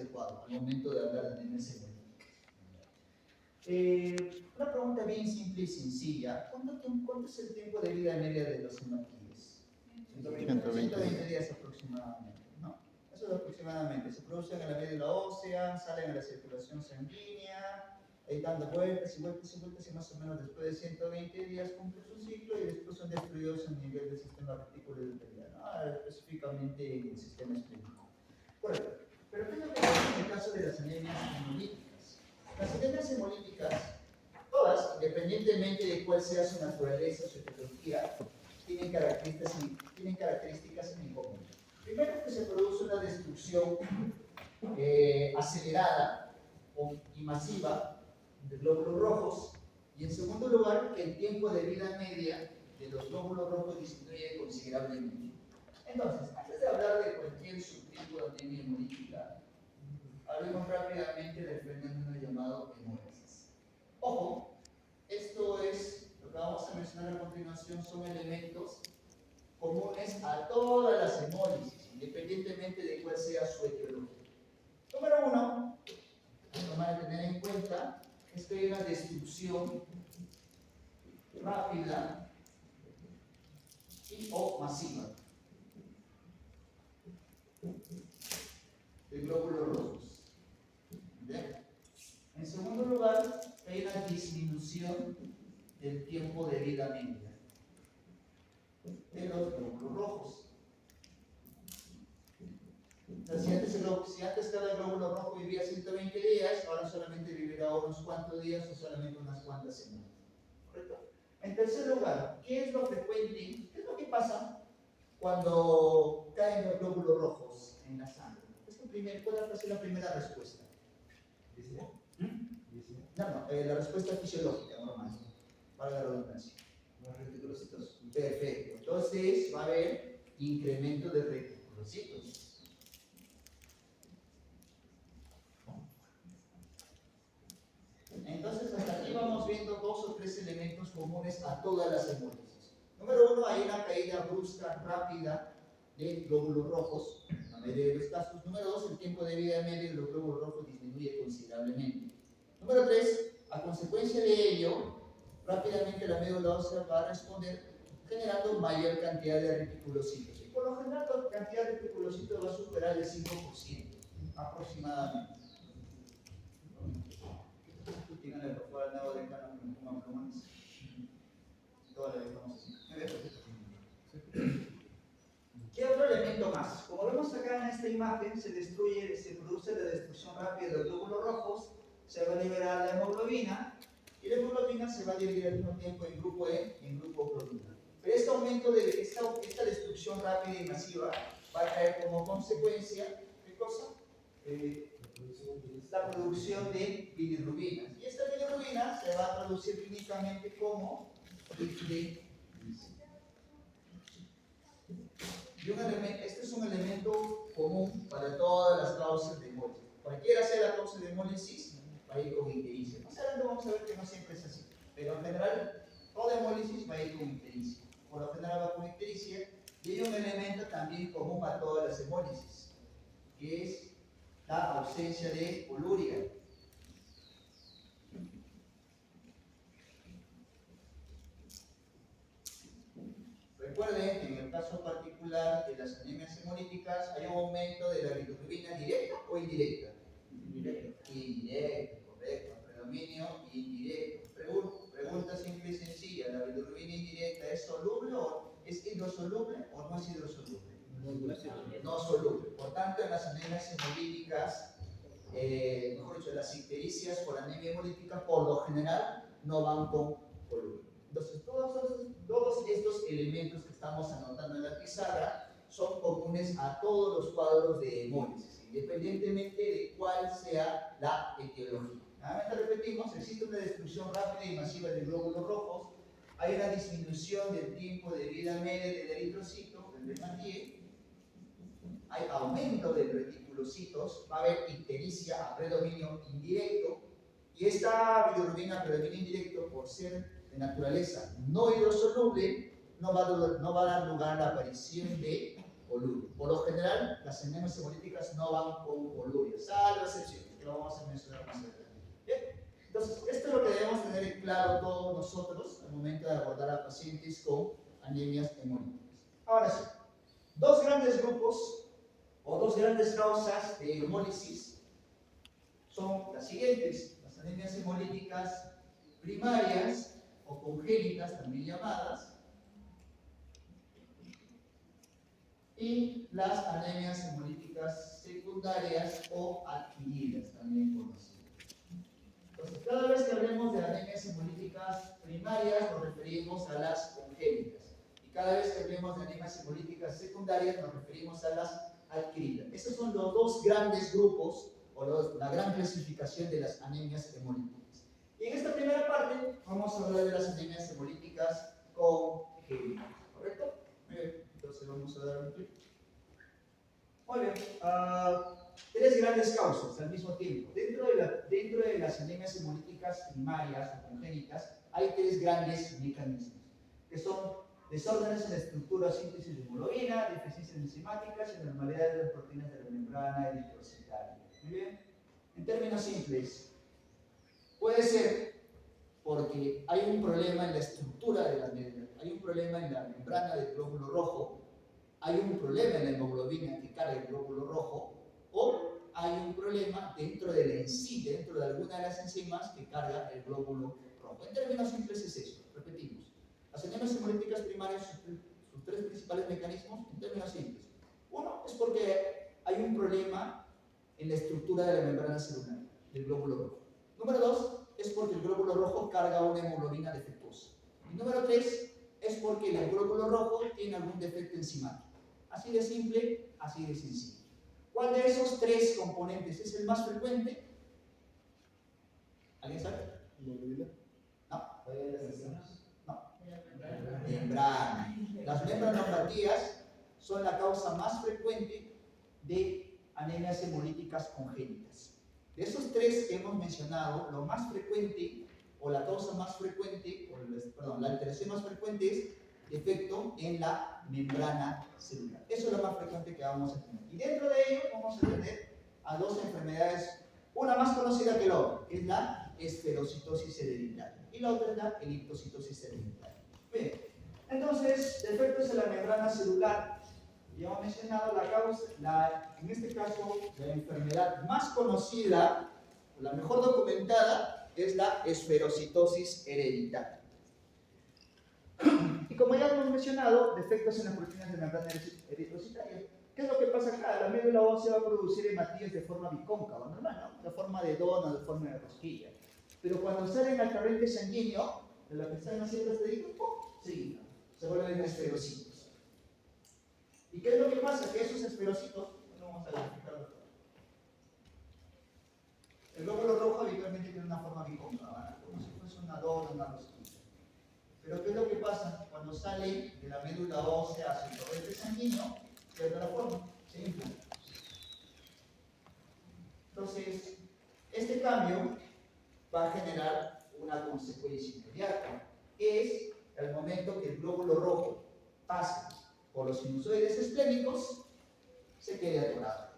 adecuado al momento de hablar de anemia hemolítica. Una pregunta bien simple y sencilla. ¿Cuánto es el tiempo de vida media de los hematíes? 120 días aproximadamente, ¿no? Eso es aproximadamente. Se producen en la médula ósea, salen a la circulación sanguínea, ahí dando vueltas y vueltas y vueltas, y más o menos después de 120 días cumplen su ciclo y después son destruidos a nivel del sistema reticuloendoteliano, específicamente en el sistema esplénico. Correcto. Pero ¿qué es lo que pasa en el caso de las anemias hemolíticas? Las anemias hemolíticas, todas, independientemente de cuál sea su naturaleza, su etiología, tienen características en común. Primero, que se produce una destrucción acelerada y masiva de glóbulos rojos, y en segundo lugar, que el tiempo de vida media de los glóbulos rojos disminuye considerablemente. Entonces, antes de hablar de cualquier subtipo de anemia hemolítica, hablemos rápidamente del fenómeno llamado hemólisis. Ojo, esto es lo que vamos a mencionar a continuación, son elementos comunes a todas las hemólisis, independientemente de cuál sea su etiología. Número uno, tomar de tener en cuenta es que hay una destrucción rápida y o masiva de glóbulos rojos. ¿Bien? En segundo lugar, hay una disminución del tiempo de vida media de los glóbulos rojos. Si antes cada glóbulo rojo vivía 120 días, ahora solamente vivirá unos cuantos días o solamente unas cuantas semanas. ¿Correcto? En tercer lugar, ¿qué es lo frecuente? ¿Qué es lo que pasa cuando caen los glóbulos rojos en la sangre? ¿Cuál es la primera respuesta? No, la respuesta fisiológica, normal, para la redundancia. Los reticulocitos. Perfecto. Entonces va a haber incremento de reticulocitos. Entonces, hasta aquí vamos viendo dos o tres elementos comunes a todas las hemólisis. Número uno, hay una caída brusca, rápida de glóbulos rojos, en la mayoría de los casos. Número dos, el tiempo de vida medio de los glóbulos rojos disminuye considerablemente. Número tres, a consecuencia de ello, rápidamente la médula ósea va a responder generando mayor cantidad de reticulocitos. Y por lo general, la cantidad de reticulocitos va a superar el 5% aproximadamente. Díganle por favor al nuevo decano que me pongan plumones. Toda la dejamos así. ¿Qué otro elemento más? Como vemos acá en esta imagen, se produce la destrucción rápida de los glóbulos rojos, se va a liberar la hemoglobina, y la hemoglobina se va a dividir al mismo tiempo en grupo E y en grupo globina. Pero este aumento de esta destrucción rápida y masiva va a traer como consecuencia, ¿qué cosa? La producción de bilirrubinas. Y esta bilirrubina se va a producir clínicamente como ictiosis. Este es un elemento común para todas las causas de hemólisis. Cualquiera sea la causa de hemólisis, va a ir con ictericia. Más adelante vamos a ver que no siempre es así. Pero en general, toda hemólisis va a ir con ictericia. Por lo general va con ictericia. Y hay un elemento también común a todas las hemólisis, que es la ausencia de poluria. Recuerden que en el caso particular de las anemias hemolíticas hay un aumento de la bilirrubina directa o indirecta. Indirecta, correcto. Predominio indirecto. Pregunta simple y sencilla: ¿la bilirrubina indirecta es soluble o es hidrosoluble o no es hidrosoluble? No soluble. Por tanto, en las anemias hemolíticas, mejor dicho, las ictericias por anemia hemolítica por lo general no van con poluria. Entonces, todos estos elementos que estamos anotando en la pizarra son comunes a todos los cuadros de hemólisis, independientemente de cuál sea la etiología. Nuevamente repetimos: existe una destrucción rápida y masiva de glóbulos rojos, hay una disminución del tiempo de vida media del eritrocito, del hematíe, hay aumento de reticulocitos, va a haber ictericia a predominio indirecto, y esta bilirrubina a predominio indirecto, por ser de naturaleza no hidrosoluble, no va a dar lugar a la aparición de olurio. Por lo general, las anemias hemolíticas no van con olurio, salvo excepciones, que lo vamos a mencionar más adelante. ¿Bien? Entonces, esto es lo que debemos tener en claro todos nosotros al momento de abordar a pacientes con anemias hemolíticas. Ahora sí, dos grandes grupos o dos grandes causas de hemólisis son las siguientes: las anemias hemolíticas primarias o congénitas, también llamadas, y las anemias hemolíticas secundarias o adquiridas, también conocidas. Entonces, cada vez que hablemos de anemias hemolíticas primarias, nos referimos a las congénitas. Y cada vez que hablemos de anemias hemolíticas secundarias, nos referimos a las adquiridas. Estos son los dos grandes grupos, o la gran clasificación de las anemias hemolíticas. Y en esta primera parte, vamos a hablar de las anemias hemolíticas congénitas. ¿Correcto? Muy bien. Entonces, vamos a dar un clic. Muy bien. Tres grandes causas al mismo tiempo. Dentro de las anemias hemolíticas primarias o congénitas hay tres grandes mecanismos, que son desórdenes en la estructura o síntesis de hemoglobina, deficiencias enzimáticas y anormalidades de las proteínas de la membrana eritrocitaria. Muy bien. En términos simples, puede ser porque hay un problema en la estructura de la médula, hay un problema en la membrana del glóbulo rojo, hay un problema en la hemoglobina que carga el glóbulo rojo, o hay un problema dentro de la enzima, dentro de alguna de las enzimas que carga el glóbulo rojo. En términos simples es eso. Repetimos. Las anemias hemolíticas primarias, sus tres principales mecanismos, en términos simples. Uno es porque hay un problema en la estructura de la membrana celular del glóbulo rojo. Número dos es porque el glóbulo rojo carga una hemoglobina defectuosa. Y número tres es porque el glóbulo rojo tiene algún defecto enzimático. Así de simple, así de sencillo. ¿Cuál de esos tres componentes es el más frecuente? ¿Alguien sabe? ¿Hemoglobina? No. No. Membrana. Las membranopatías son la causa más frecuente de anemias hemolíticas congénitas. De esos tres que hemos mencionado, lo más frecuente, o la causa más frecuente, la alteración más frecuente es defecto en la membrana celular. Eso es lo más frecuente que vamos a tener. Y dentro de ello vamos a tener a dos enfermedades, una más conocida que la otra, que es la esferocitosis hereditaria, y la otra es la eriptocitosis hereditaria. Bien, entonces, defectos en la membrana celular. Ya hemos mencionado la causa, en este caso, la enfermedad más conocida, o la mejor documentada, es la esferocitosis hereditaria. Y como ya hemos mencionado, defectos en las proteínas de membrana eritrocitaria. ¿Qué es lo que pasa acá? La médula ósea va a producir hematías de forma bicóncava, normal, ¿no? De forma de dona, de forma de rosquilla. Pero cuando salen al torrente sanguíneo, de la que están haciendo este dedito, se vuelven esferocitos. ¿Y qué es lo que pasa? Que esos esferocitos, vamos a verificarlo. El glóbulo rojo habitualmente tiene una forma bicóncava, como si fuese una dona, una rosquilla. Pero ¿qué es lo que pasa? Cuando sale de la médula ósea hacia el torrente sanguíneo, pierde la forma, se infla. Entonces, este cambio va a generar una consecuencia inmediata, que es el momento que el glóbulo rojo pasa por los sinusoides esplénicos, se quede atorado.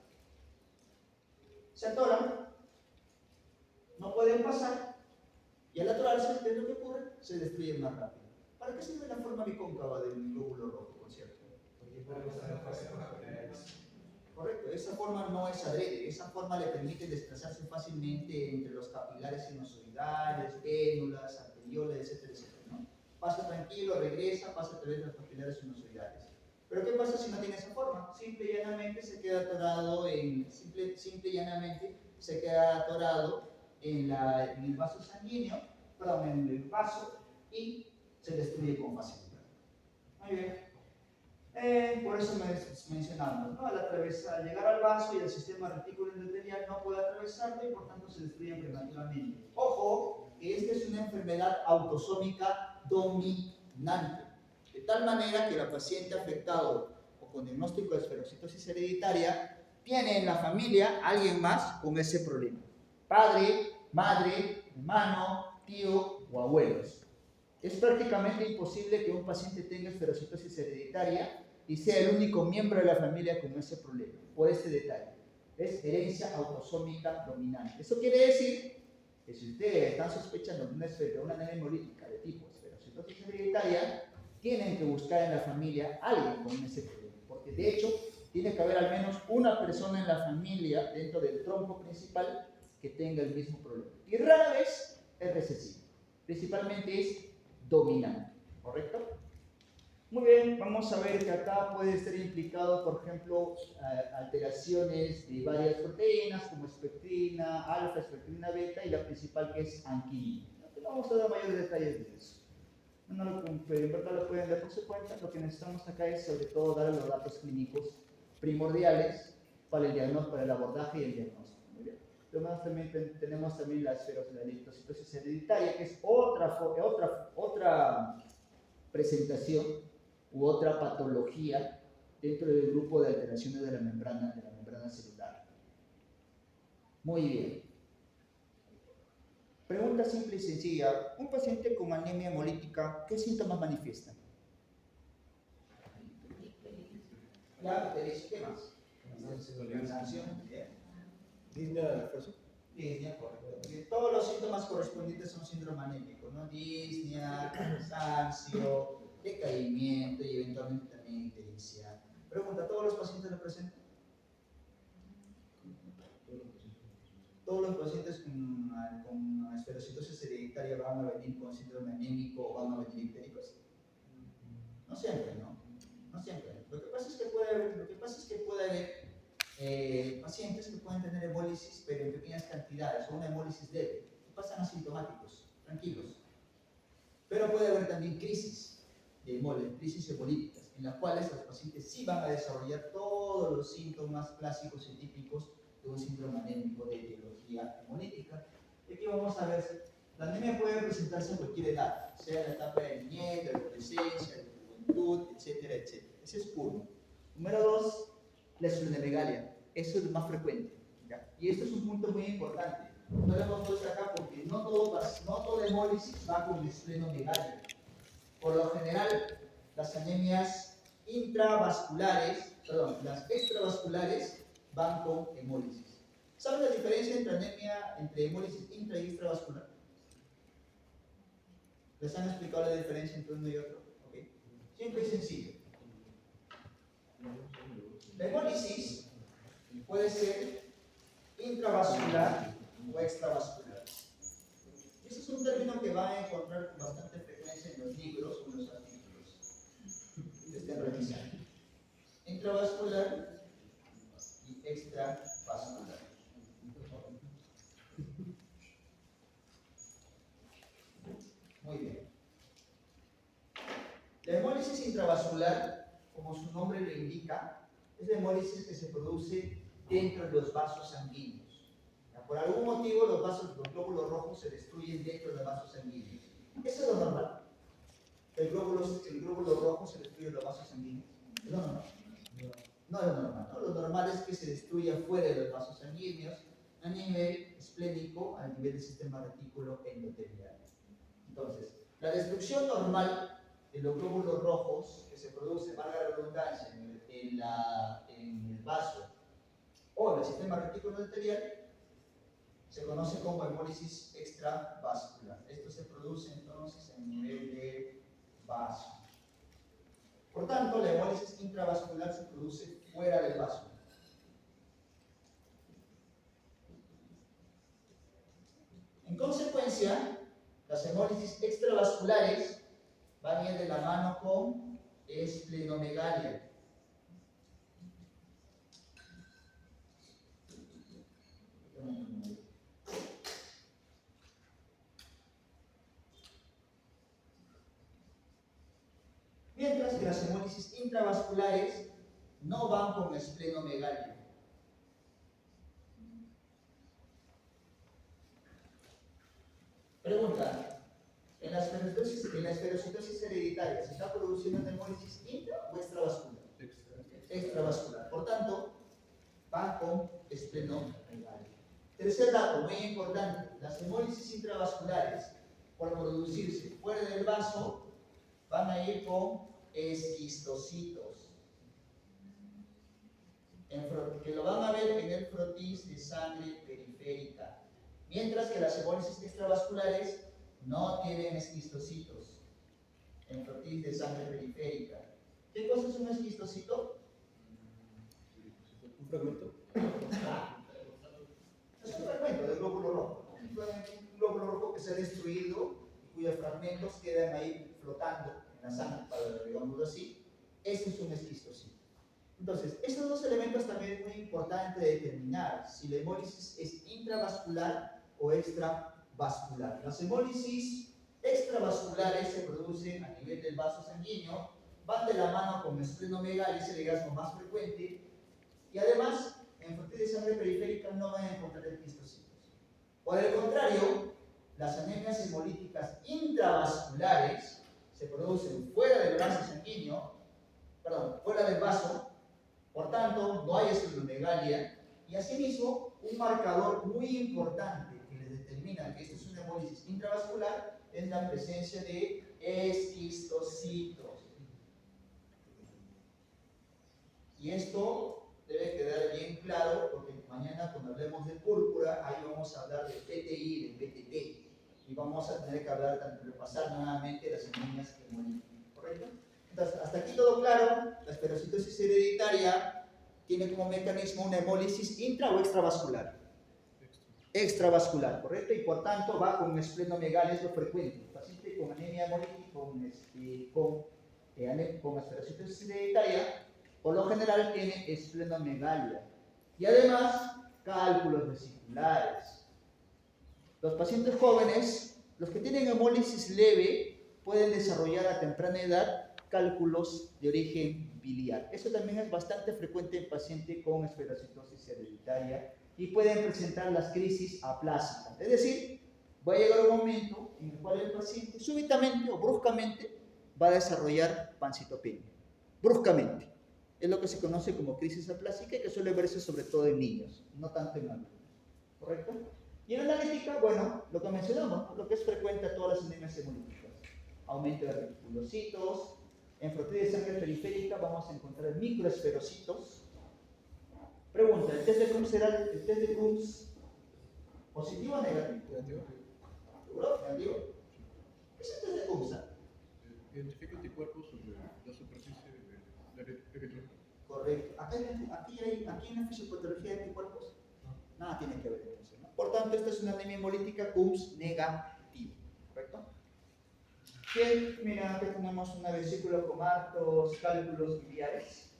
Se atoran, no pueden pasar, y al atorarse, ¿qué es lo que ocurre? Se destruyen más rápido. ¿Para qué sirve la forma bicóncava del glóbulo rojo, por cierto? Correcto, esa forma no es adrede, esa forma le permite desplazarse fácilmente entre los capilares sinusoidales, vénulas, arteriolas, etcétera, etcétera, ¿no? Pasa tranquilo, regresa, pasa a través de los capilares sinusoidales. Pero ¿qué pasa si no tiene esa forma? Simple y llanamente se queda atorado en el vaso sanguíneo, en el vaso, y se destruye con facilidad. Muy bien. Por eso mencionamos, ¿no? Al llegar al vaso y el sistema retículo endotelial no puede atravesarlo y por tanto se destruyen prematuramente. Ojo, que esta es una enfermedad autosómica dominante, de tal manera que la paciente afectado o con diagnóstico de esferocitosis hereditaria tiene en la familia a alguien más con ese problema: padre, madre, hermano, tío o abuelos. Es prácticamente imposible que un paciente tenga esferocitosis hereditaria y sea el único miembro de la familia con ese problema, por ese detalle. Es herencia autosómica dominante. Eso quiere decir que si ustedes están sospechando de una anemia hemolítica de tipo esferocitosis hereditaria, tienen que buscar en la familia a alguien con ese problema, porque de hecho tiene que haber al menos una persona en la familia dentro del tronco principal que tenga el mismo problema. Y rara vez es recesivo, principalmente es dominante, ¿correcto? Muy bien, vamos a ver que acá puede estar implicado, por ejemplo, alteraciones de varias proteínas como espectrina alfa, espectrina beta y la principal que es anquilina. No vamos a dar mayores detalles de eso. No lo, en verdad lo pueden dar por su cuenta. Lo que necesitamos acá es sobre todo dar los datos clínicos primordiales para el diagnóstico, para el abordaje y el diagnóstico. Muy bien. Además también tenemos también la esferocitosis hereditaria, que es otra presentación u otra patología dentro del grupo de alteraciones de la membrana celular. Muy bien. Pregunta simple y sencilla. Un paciente con anemia hemolítica, ¿qué síntomas manifiesta? Ya, ¿qué más? Cansancio. Disnea, ¿eso? Disnea, correcto. Todos los síntomas correspondientes son síndrome anémico, ¿no? Disnea, cansancio, decaimiento y eventualmente también ictericia. Pregunta, ¿todos los pacientes lo presentan? ¿Todos los pacientes con esferocitosis hereditaria van a venir con síndrome anémico o van a venir ictéricos? No siempre, ¿no? No siempre. Lo que pasa es que puede haber pacientes que pueden tener hemólisis, pero en pequeñas cantidades, o una hemólisis leve, que pasan asintomáticos, tranquilos. Pero puede haber también crisis hemolíticas, en las cuales los pacientes sí van a desarrollar todos los síntomas clásicos y típicos de un síndrome anémico de etiología hemolítica. Y aquí vamos a ver, la anemia puede presentarse en cualquier edad, sea en la etapa de niñez, de adolescencia, de juventud, etcétera, etcétera. Ese es uno. Número dos, la esplenomegalia. Eso es lo más frecuente, ¿ya? Y esto es un punto muy importante. No lo hemos puesto acá porque no toda hemólisis va con esplenomegalia. Por lo general, las anemias las extravasculares van con hemólisis. ¿Saben la diferencia entre hemólisis intra y extravascular? ¿Les han explicado la diferencia entre uno y otro? ¿Okay? Simple y sencillo. La hemólisis puede ser intravascular o extravascular. Ese es un término que va a encontrar con bastante frecuencia en los libros o en los artículos que estén revisando. Intravascular y extravascular. Muy bien. La hemólisis intravascular, como su nombre lo indica, es la hemólisis que se produce dentro de los vasos sanguíneos. Por algún motivo los glóbulos rojos se destruyen dentro de los vasos sanguíneos. Eso es lo normal. El glóbulo rojo se destruye en los vasos sanguíneos. No es lo normal. ¿No? Lo normal es que se destruya fuera de los vasos sanguíneos a nivel esplénico, a nivel del sistema retículo endotelial. Entonces, la destrucción normal de los glóbulos rojos que se produce, valga la redundancia, en el vaso o en el sistema retículo endotelial se conoce como hemólisis extravascular. Esto se produce entonces en nivel de vaso. Por tanto, la hemólisis intravascular se produce fuera del vaso. En consecuencia, las hemólisis extravasculares van a ir de la mano con esplenomegalia. Mientras que las hemólisis intravasculares no van con esplenomegalia. Pregunta, ¿en la esferocitosis hereditaria se está produciendo una hemólisis intra o extravascular? Extravascular. Por tanto, van con esplenomegalia. Tercer dato, muy importante, las hemólisis intravasculares, por producirse fuera del vaso, van a ir con esquistocitos. que lo van a ver en el frotis de sangre periférica. Mientras que las hemólisis extravasculares no tienen esquistocitos en frotis de sangre periférica. ¿Qué cosa es un esquistocito? Un fragmento. Es un fragmento del glóbulo rojo. Un glóbulo rojo que se ha destruido y cuyos fragmentos quedan ahí flotando en la sangre, para digámoslo así. Eso es un esquistocito. Entonces, estos dos elementos también es muy importante determinar si la hemólisis es intravascular o extravascular. Las hemólisis extravasculares se producen a nivel del vaso sanguíneo, van de la mano con esplenomegalia, es el hallazgo más frecuente, y además, en frotis de sangre periférica no van a encontrar esquistocitos. Por el contrario, las anemias hemolíticas intravasculares se producen fuera del vaso sanguíneo, fuera del vaso. Por tanto, no hay esplenomegalia, y asimismo, un marcador muy importante que les determina que esto es una hemólisis intravascular es la presencia de esquistocitos. Y esto debe quedar bien claro, porque mañana cuando hablemos de púrpura, ahí vamos a hablar del PTI, del BTT, y vamos a tener que hablar, repasar nuevamente las anemias hemolíticas, ¿correcto? Entonces, hasta aquí todo claro. La esferocitosis hereditaria tiene como mecanismo una hemólisis intra o extravascular. Extravascular, ¿correcto? Y por tanto va con esplenomegalia, es lo frecuente. El paciente con anemia hemolítica, con esferocitosis hereditaria, por lo general tiene esplenomegalia. Y además, cálculos vesiculares. Los pacientes jóvenes, los que tienen hemólisis leve, pueden desarrollar a temprana edad cálculos de origen biliar. Eso también es bastante frecuente en pacientes con esferocitosis hereditaria y pueden presentar las crisis aplásicas. Es decir, va a llegar un momento en el cual el paciente súbitamente o bruscamente va a desarrollar pancitopenia. Bruscamente. Es lo que se conoce como crisis aplásica y que suele verse sobre todo en niños, no tanto en adultos. ¿Correcto? Y en analítica, bueno, lo que mencionamos, lo que es frecuente a todas las anemias hemolíticas. Aumento de reticulocitos. En frotis de sangre periférica vamos a encontrar microesferocitos. Pregunta, ¿el test de Coombs será el test de Coombs positivo o negativo? Negativo. ¿Seguro? ¿Negativo? ¿Qué es el test de Coombs? Identifica anticuerpos sobre la superficie del eritrocito. Correcto. Aquí en la fisiopatología de anticuerpos, nada tiene que ver entonces, ¿no? Por tanto, esta es una anemia hemolítica Coombs negativa, ¿correcto? Que, mira, aquí tenemos una vesícula con hartos cálculos biliares.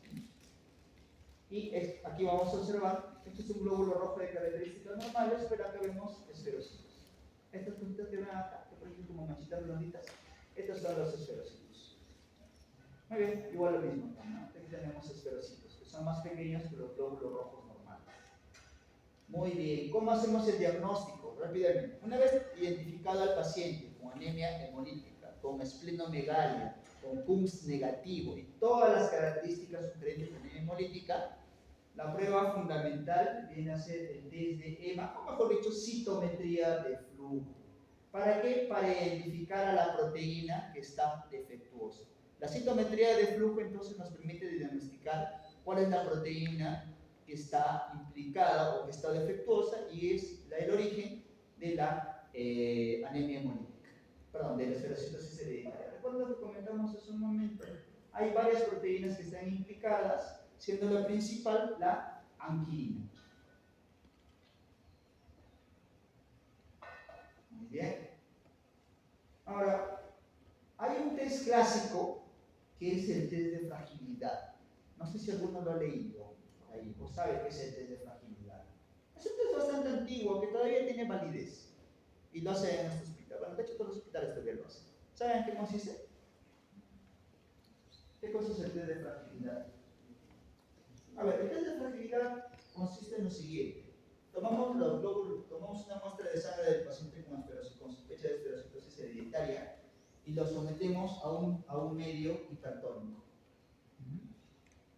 Y aquí vamos a observar, esto es un glóbulo rojo de características normales, pero acá vemos esferocitos. Estas cositas que ven acá, que parecen como manchitas blonditas, estos son los esferocitos. Muy bien, igual lo mismo acá, ¿no? Aquí tenemos esferocitos, que son más pequeños que los glóbulos rojos normales. Muy bien, ¿cómo hacemos el diagnóstico? Rápidamente. Una vez identificado al paciente con anemia hemolítica, con esplenomegalia, con Coombs negativo y todas las características sugerentes de anemia hemolítica, la prueba fundamental viene a ser el test de EMA, o mejor dicho, citometría de flujo. ¿Para qué? Para identificar a la proteína que está defectuosa. La citometría de flujo entonces nos permite diagnosticar cuál es la proteína que está implicada o que está defectuosa y es el origen de la anemia hemolítica, de la esferocitosis hereditaria. Recuerda lo que comentamos hace un momento. Hay varias proteínas que están implicadas, siendo la principal la anquilina. Muy bien. Ahora, hay un test clásico que es el test de fragilidad. No sé si alguno lo ha leído ahí o sabe qué es el test de fragilidad. Es un test bastante antiguo que todavía tiene validez y lo hacen en nuestro hospital. Bueno, de hecho todos los hospitales todavía lo hacen. ¿Saben qué consiste? ¿Qué cosa es el test de fragilidad? A ver, el test de fragilidad consiste en lo siguiente. Tomamos una muestra de sangre del paciente con sospecha de esferocitosis hereditaria y lo sometemos a un medio hipertónico.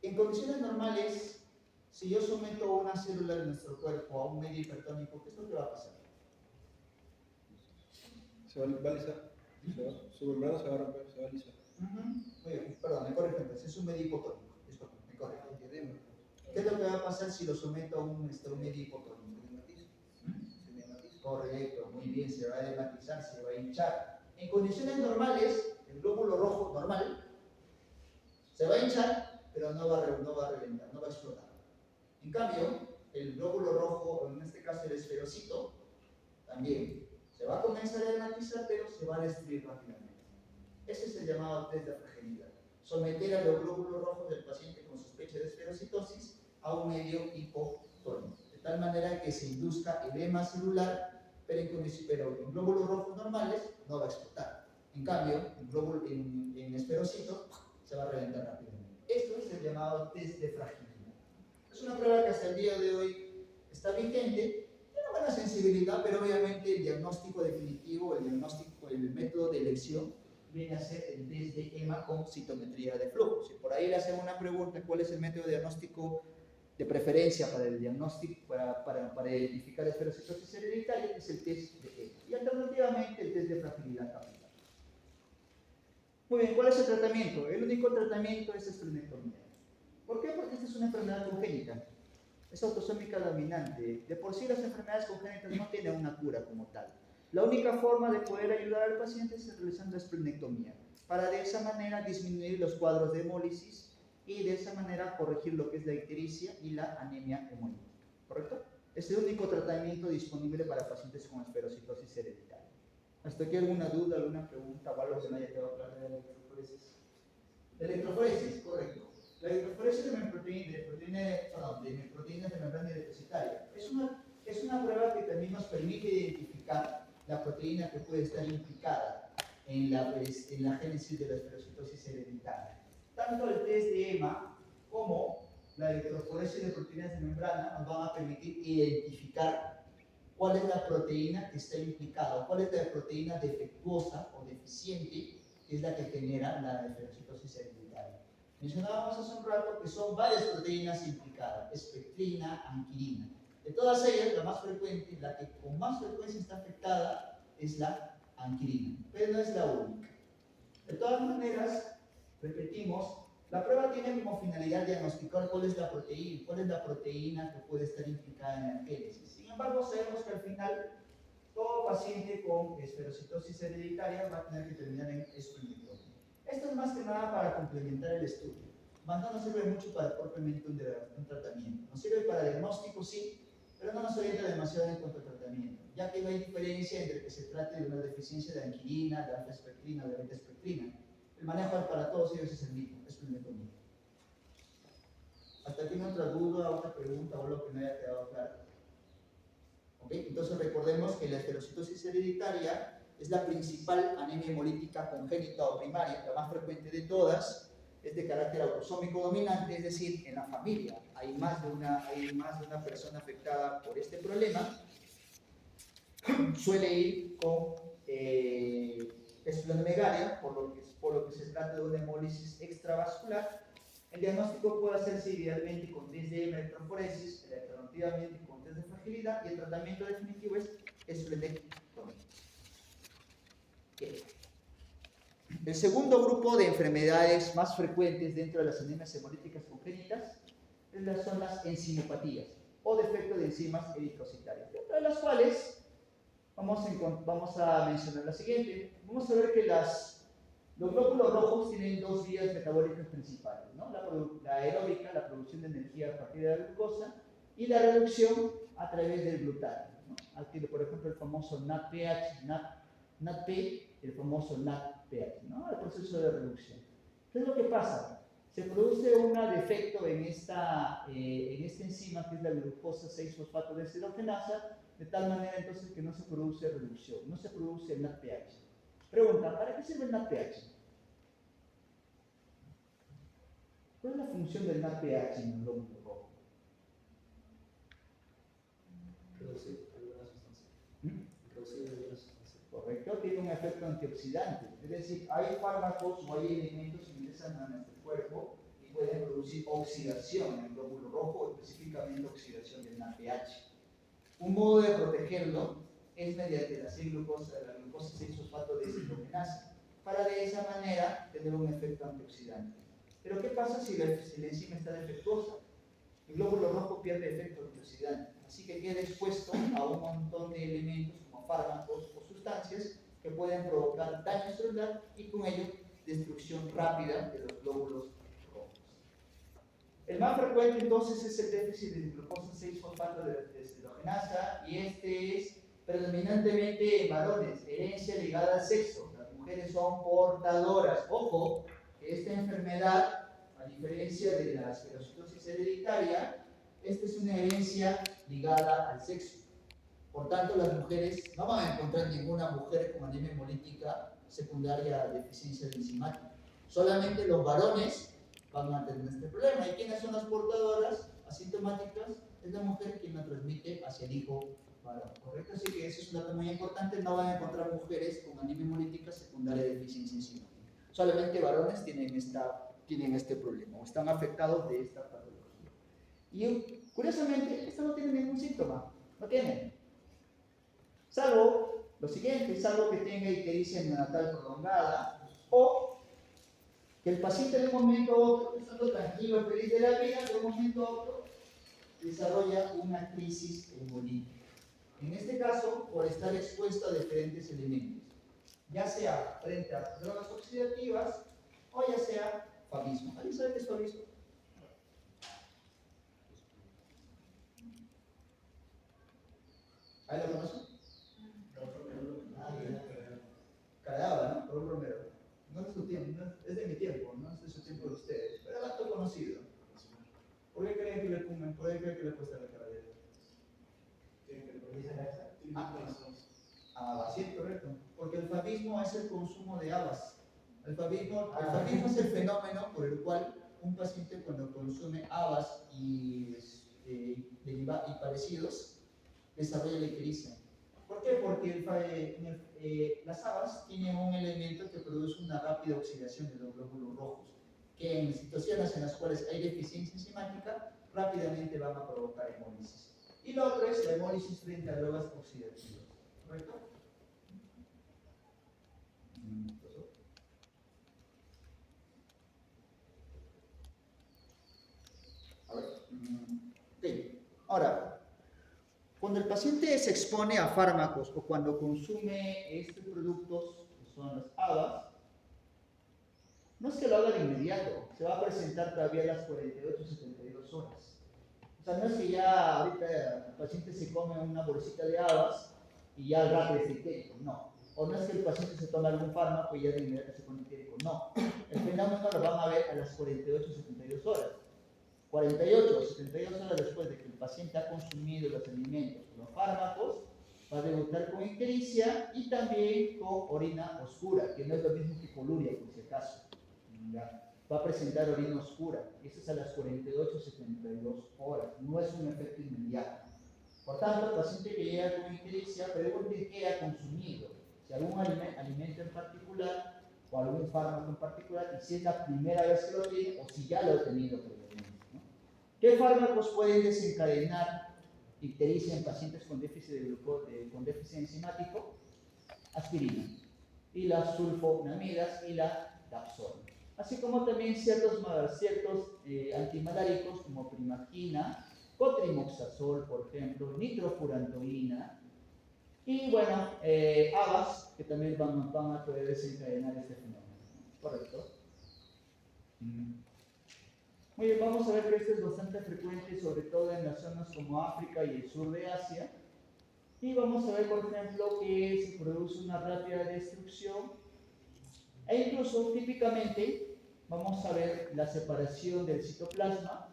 En condiciones normales, si yo someto una célula de nuestro cuerpo a un medio hipertónico, ¿qué es lo que va a pasar? Se va a alisar. Su membrana se va a romper, se va a alisar. Muy bien, perdón, me corrijo entonces, es un medio hipotónico. Disculpe, me corrijo. ¿Qué es lo que va a pasar si lo someto a un medio hipotónico? Correcto, muy bien, se va a dermatizar, se va a hinchar. En condiciones normales, el glóbulo rojo normal se va a hinchar, pero no va a reventar, no va a explotar. En cambio, el glóbulo rojo, o en este caso el esferocito, también se va a comenzar a dermatizar, pero se va a destruir rápidamente. Ese es el llamado test de fragilidad. Someter a los glóbulos rojos del paciente con sospecha de esferocitosis a un medio hipotónico, de tal manera que se induzca edema celular, pero en glóbulos rojos normales no va a explotar. En cambio, en esferocito se va a reventar rápidamente. Esto es el llamado test de fragilidad. Es una prueba que hasta el día de hoy está vigente, tiene una buena sensibilidad, pero obviamente el diagnóstico definitivo, el método de elección viene a ser el test de EMA con citometría de flujo. Si por ahí le hacen una pregunta, ¿cuál es el método de diagnóstico de preferencia para el diagnóstico, para identificar esferocitosis hereditaria? Es el test de EMA. Y alternativamente el test de fragilidad capilar. Muy bien, ¿cuál es el tratamiento? El único tratamiento es esplenectomía. ¿Por qué? Porque esta es una enfermedad congénita. Es autosómica dominante. De por sí las enfermedades congénitas no tienen una cura como tal. La única forma de poder ayudar al paciente es realizando esplenectomía, para de esa manera disminuir los cuadros de hemólisis y de esa manera corregir lo que es la ictericia y la anemia hemolítica. ¿Correcto? Es el único tratamiento disponible para pacientes con esferocitosis hereditaria. ¿Hasta aquí alguna duda, alguna pregunta o algo que no haya quedado claro de la electroforesis? La electroforesis, correcto. La electroforesis de proteínas de membrana deficitaria es una prueba que también nos permite identificar la proteína que puede estar implicada en la génesis de la esferocitosis hereditaria. Tanto el test de EMA como la electroforesis de proteínas de membrana nos van a permitir identificar cuál es la proteína que está implicada, cuál es la proteína defectuosa o deficiente que es la que genera la esferocitosis hereditaria. Mencionábamos hace un rato que son varias proteínas implicadas: espectrina, anquilina. De todas ellas, la más frecuente, la que con más frecuencia está afectada, es la anquilina, pero no es la única. De todas maneras, repetimos, la prueba tiene como finalidad diagnosticar cuál es la proteína que puede estar implicada en la génesis. Sin embargo, sabemos que al final todo paciente con esferocitosis hereditaria va a tener que terminar en esplenectomía. Esto es más que nada para complementar el estudio. Más no nos sirve mucho para propiamente un tratamiento. Nos sirve para diagnóstico, sí, pero no nos orienta demasiado en cuanto al tratamiento, ya que no hay diferencia entre que se trate de una deficiencia de anquilina, de alfa-espectrina o de beta-espectrina. El manejo para todos ellos es el mismo, es esplenectomía. ¿Hasta aquí no otra duda, otra pregunta o algo que no haya quedado claro? ¿Okay? Entonces recordemos que la esferocitosis hereditaria es la principal anemia hemolítica congénita o primaria, la más frecuente de todas. Es de carácter autosómico dominante, es decir, en la familia hay más de una persona afectada por este problema. Suele ir con esplenomegalia, por lo que se trata de una hemólisis extravascular. El diagnóstico puede hacerse idealmente con test de electroforesis, alternativamente con test de fragilidad, y el tratamiento definitivo es esplenectomía. El segundo grupo de enfermedades más frecuentes dentro de las anemias hemolíticas congénitas son las enzimopatías o defecto de enzimas eritrocitarias, dentro de las cuales vamos a mencionar la siguiente. Vamos a ver que los glóbulos rojos tienen dos vías metabólicas principales, ¿no? La aeróbica, la producción de energía a partir de la glucosa, y la reducción a través del glutatión, ¿no? Aquí, por ejemplo, el famoso NADPH, NADP, el famoso NADPH, ¿no? El proceso de reducción. ¿Qué es lo que pasa? Se produce un defecto en esta enzima, que es la glucosa 6-fosfato deshidrogenasa, de tal manera entonces que no se produce reducción, no se produce el NADPH. Pregunta, ¿para qué sirve el NADPH? ¿Cuál es la función del NADPH en el glóbulo rojo? Reducir alguna sustancia. Reducir alguna sustancia. Correcto, tiene un efecto antioxidante. Es decir, hay fármacos o hay elementos que ingresan a nuestro cuerpo y pueden producir oxidación en el glóbulo rojo, específicamente oxidación del NADPH. Un modo de protegerlo es mediante la glucosa 6-fosfato deshidrogenasa, para de esa manera tener un efecto antioxidante. Pero ¿qué pasa si la enzima está defectuosa? el glóbulo rojo pierde efecto antioxidante, así que queda expuesto a un montón de elementos como fármacos o sustancias que pueden provocar daño celular y con ello destrucción rápida de los glóbulos rojos. El más frecuente entonces es el déficit de glucosa 6-fosfato de deshidrogenasa, y este es predominantemente en varones, herencia ligada al sexo. Las mujeres son portadoras. Ojo, que esta enfermedad, a diferencia de la esclerosis hereditaria, esta es una herencia ligada al sexo. Por tanto, las mujeres no van a encontrar ninguna mujer con anemia hemolítica secundaria a deficiencia enzimática. Solamente los varones van a tener este problema. ¿Y quiénes son las portadoras asintomáticas? Es la mujer quien la transmite hacia el hijo varón, ¿correcto? Así que eso es un dato muy importante. No van a encontrar mujeres con anemia hemolítica secundaria de deficiencia enzimática. Solamente varones tienen este problema o están afectados de esta patología. Y curiosamente, esta no tiene ningún síntoma. No tiene. Salvo lo siguiente, salvo que tenga ictericia neonatal prolongada o que el paciente de un momento a otro, estando tranquilo, feliz de la vida, de un momento a otro desarrolla una crisis hemolítica. En este caso, por estar expuesto a diferentes elementos, ya sea frente a drogas oxidativas o ya sea favismo. ¿Alguien sabe qué es favismo? ¿Alguien lo conoce? Cagaba, ¿no? Por un Romero. No es su tiempo, es de mi tiempo, no es de su tiempo de ustedes, pero es acto conocido. ¿Por qué creen que le comen? ¿Por qué creen que le cuesta la caradera? Sí, correcto. Porque el favismo es el consumo de habas. El favismo es el fenómeno por el cual un paciente cuando consume habas y parecidos desarrolla la ictericia. ¿Por qué? Porque las habas tienen un elemento que produce una rápida oxidación de los glóbulos rojos, que en situaciones en las cuales hay deficiencia enzimática, rápidamente van a provocar hemólisis. Y lo otro es la hemólisis frente a drogas oxidativas. ¿Correcto? A ver. Okay. Ahora, cuando el paciente se expone a fármacos o cuando consume estos productos, que son las habas, no es que lo haga de inmediato, se va a presentar todavía a las 48-72 horas. O sea, no es que ya ahorita el paciente se come una bolsita de habas y ya al rato es ictérico, no. O no es que el paciente se tome algún fármaco y ya de inmediato se pone ictérico, no. El fenómeno lo van a ver a las 48-72 horas. 48 o 72 horas después de que el paciente ha consumido los alimentos o los fármacos, va a debutar con ictericia y también con orina oscura, que no es lo mismo que poluria, por si acaso. Va a presentar orina oscura, y eso es a las 48-72 horas, no es un efecto inmediato. Por tanto, el paciente que llega con ictericia, pregunte qué ha consumido, si algún alimento en particular o algún fármaco en particular, y si es la primera vez que lo tiene o si ya lo ha tenido previamente. ¿Qué fármacos pueden desencadenar ictericia en pacientes con déficit con déficit enzimático? Aspirina, y las sulfonamidas y la dapsona. Así como también ciertos antimaláricos como primagina, cotrimoxazol, por ejemplo, nitrofurantoína, y bueno, habas, que también van a poder desencadenar este fenómeno. ¿Correcto? Muy bien, vamos a ver que esto es bastante frecuente, sobre todo en las zonas como África y el sur de Asia. Y vamos a ver, por ejemplo, que se produce una rápida destrucción e incluso típicamente vamos a ver la separación del citoplasma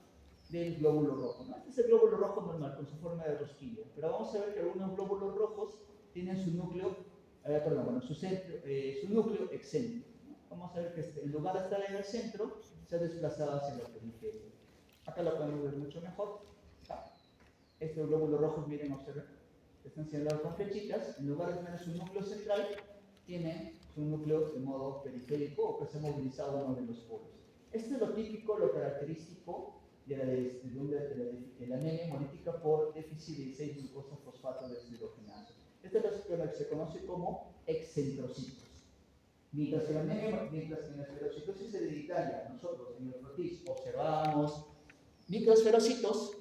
del glóbulo rojo, ¿no? Este es el glóbulo rojo normal con su forma de rosquilla, pero vamos a ver que algunos glóbulos rojos tienen su núcleo, su núcleo excéntrico, ¿no? Vamos a ver que en lugar de estar en el centro, se ha desplazado hacia la periferia. Acá lo podemos ver mucho mejor. Estos glóbulos rojos, miren, observen, están señalados con flechitas. En lugar de tener su núcleo central, tiene su núcleo de modo periférico o que se ha movilizado uno de los polos. Esto es lo típico, lo característico de la anemia hemolítica por déficit de 6-glucosa-fosfato deshidrogenasa. Esto es lo que se conoce como excentrocitos. Mientras que en la esclerosis hereditaria, nosotros en el frotis observábamos microesferocitos,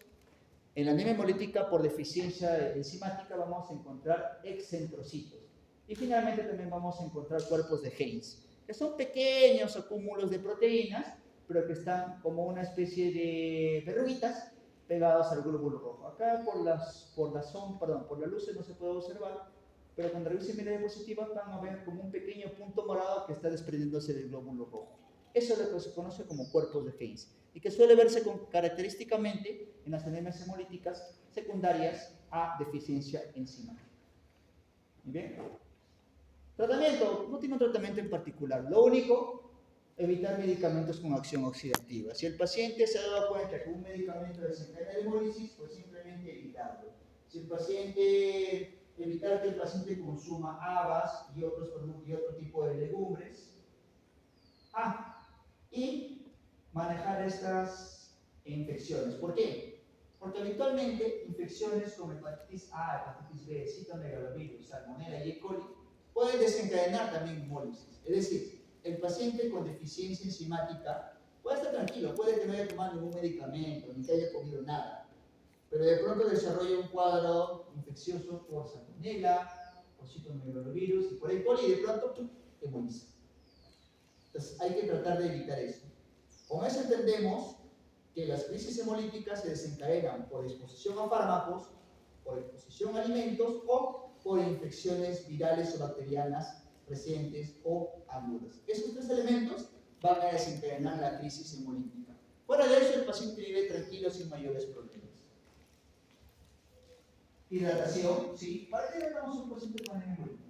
en la anemia hemolítica por deficiencia enzimática vamos a encontrar excentrocitos. Y finalmente también vamos a encontrar cuerpos de Heinz, que son pequeños acúmulos de proteínas, pero que están como una especie de verruguitas pegados al glóbulo rojo. Acá por la luz no se puede observar, pero cuando revisen bien la diapositiva van a ver como un pequeño punto morado que está desprendiéndose del glóbulo rojo. Eso es lo que se conoce como cuerpos de Heinz y que suele verse característicamente en las anemias hemolíticas secundarias a deficiencia enzimática. ¿Bien? Tratamiento, no tiene un tratamiento en particular. Lo único, evitar medicamentos con acción oxidativa. Si el paciente se ha dado cuenta que un medicamento desencadena la hemólisis, pues simplemente evitarlo. Si el paciente, evitar que el paciente consuma habas y otro tipo de legumbres. Y manejar estas infecciones. ¿Por qué? Porque habitualmente infecciones como hepatitis A, hepatitis B, citomegalovirus, salmonella y E. coli pueden desencadenar también hemólisis. Es decir, el paciente con deficiencia enzimática puede estar tranquilo, puede que no haya tomado ningún medicamento, ni que haya comido nada, pero de pronto desarrolla un cuadro infeccioso por salmonella, por citomegalovirus y por E. coli y de pronto hemoliza. Entonces hay que tratar de evitar eso. Con eso entendemos que las crisis hemolíticas se desencadenan por exposición a fármacos, por exposición a alimentos o por infecciones virales o bacterianas recientes o agudas. Esos tres elementos van a desencadenar la crisis hemolítica. Fuera de eso, el paciente vive tranquilo sin mayores problemas. Hidratación, sí. ¿Para qué tratamos un paciente con anemia hemolítica?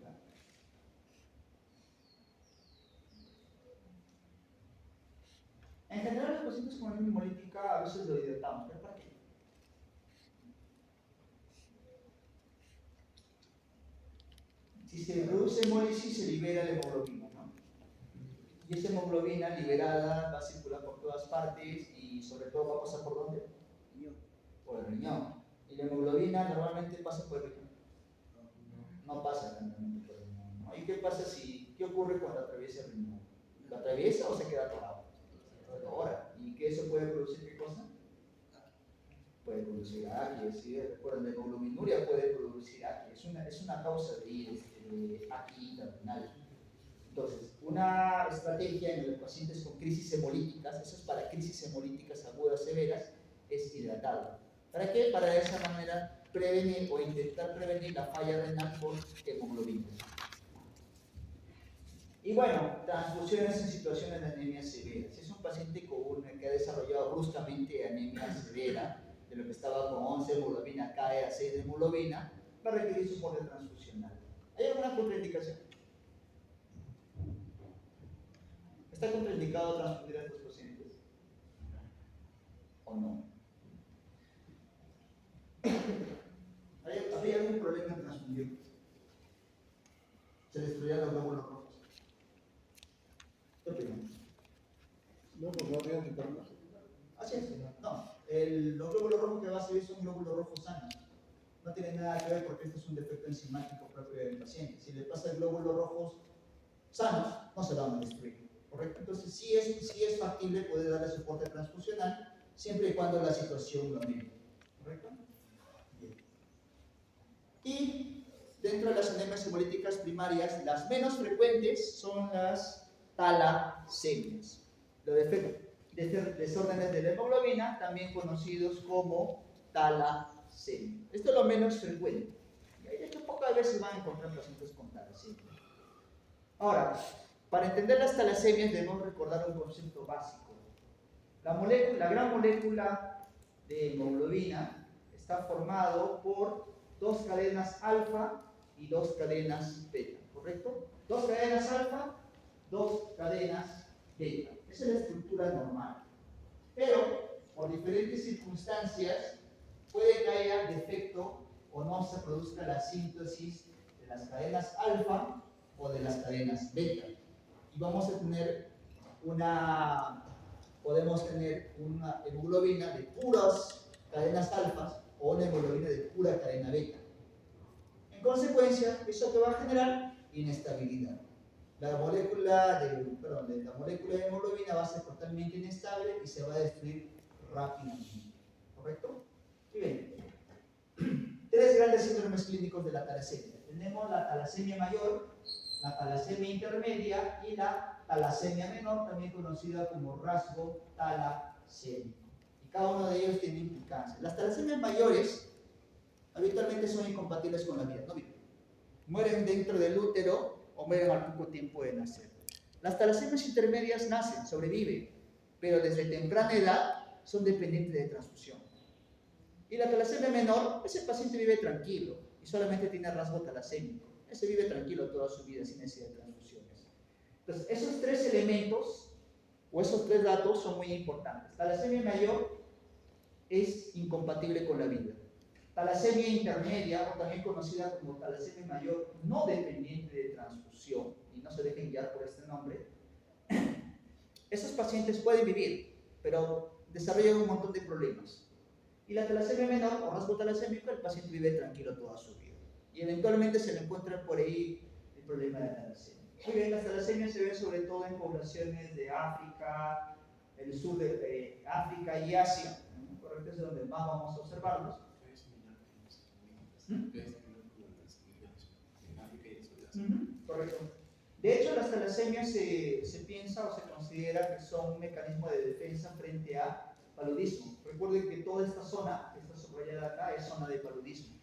En general, los pacientes con anemia hemolítica a veces lo hidratamos, ¿pero para qué? Si se produce hemólisis, se libera la hemoglobina, ¿no? Y esa hemoglobina liberada va a circular por todas partes y sobre todo va a pasar ¿por dónde? Por el riñón. Y la hemoglobina normalmente pasa por el riñón. No pasa normalmente por el riñón, ¿no? ¿Y qué pasa qué ocurre cuando atraviesa el riñón? ¿Lo atraviesa o se queda atorado? Ahora, ¿y qué eso puede producir qué cosa? Puede producir acné, ¿sí? Recuerden, la hemoglobinuria puede producir acné, es una causa de acné intestinal. Entonces, una estrategia en los pacientes con crisis hemolíticas, eso es para crisis hemolíticas agudas severas, es hidratarlo. ¿Para qué? Para de esa manera prevenir o intentar prevenir la falla renal por hemoglobina. Y bueno, transfusiones en situaciones de anemia severa. Si es un paciente que ha desarrollado bruscamente anemia severa, de lo que estaba con 11 de hemoglobina cae a 6 de hemoglobina, va a requerir soporte transfusional. ¿Hay alguna contraindicación? ¿Está contraindicado transfundir a estos pacientes? ¿O no? ¿Había algún problema en transfundir? ¿Se destruían los glóbulos rojos? ¿Qué opinan? No, pues no había anticuerpos. Así es, no. Los glóbulos rojos que va a salir son glóbulos rojos sanos. No tiene nada que ver porque esto es un defecto enzimático propio del paciente. Si le pasa el glóbulos rojos sanos, no se van a destruir, ¿correcto? Entonces sí es factible poder darle soporte transfusional siempre y cuando la situación lo amerite, ¿correcto? Bien. Y dentro de las anemias hemolíticas primarias, las menos frecuentes son las talasemias. Los desórdenes de la hemoglobina, también conocidos como talasemia. Esto es lo menos frecuente. Y de hecho, pocas veces van a encontrar pacientes con talasemia. Ahora, para entender las talasemias debemos recordar un concepto básico. La gran molécula de hemoglobina está formado por dos cadenas alfa y dos cadenas beta, ¿correcto? Dos cadenas alfa, dos cadenas beta. Esa es la estructura normal. Pero, por diferentes circunstancias, puede que haya defecto o no se produzca la síntesis de las cadenas alfa o de las cadenas beta. Y vamos a tener podemos tener una hemoglobina de puras cadenas alfas o una hemoglobina de pura cadena beta. En consecuencia, ¿eso que va a generar? Inestabilidad. La molécula de hemoglobina va a ser totalmente inestable y se va a destruir rápidamente. ¿correcto? Muy bien. Tres grandes síndromes clínicos de la talasemia. Tenemos la talasemia mayor, la talasemia intermedia y la talasemia menor, también conocida como rasgo talasémico. Y cada uno de ellos tiene implicancias. Las talasemias mayores habitualmente son incompatibles con la vida, ¿no? Mueren dentro del útero o mueren al poco tiempo de nacer. Las talasemias intermedias nacen, sobreviven, pero desde temprana edad son dependientes de transfusión. Y la talasemia menor, ese paciente vive tranquilo y solamente tiene rasgo talasémico. Ese vive tranquilo toda su vida sin necesidad de transfusiones. Entonces, esos tres elementos o esos tres datos son muy importantes. Talasemia mayor es incompatible con la vida. Talasemia intermedia, o también conocida como talasemia mayor no dependiente de transfusión, y no se dejen guiar por este nombre, esos pacientes pueden vivir, pero desarrollan un montón de problemas. Y la talasemia menor o rasgo talasémico, el paciente vive tranquilo toda su vida. Y eventualmente se le encuentra por ahí el problema de la talasemia. Muy bien, las talasemias se ven sobre todo en poblaciones de África, el sur de África y Asia, ¿no? Correcto, es donde más vamos a observarlos. Correcto. De hecho, las talasemias se piensa o se considera que son un mecanismo de defensa frente a paludismo. Recuerden que toda esta zona que está subrayada acá es zona de paludismo.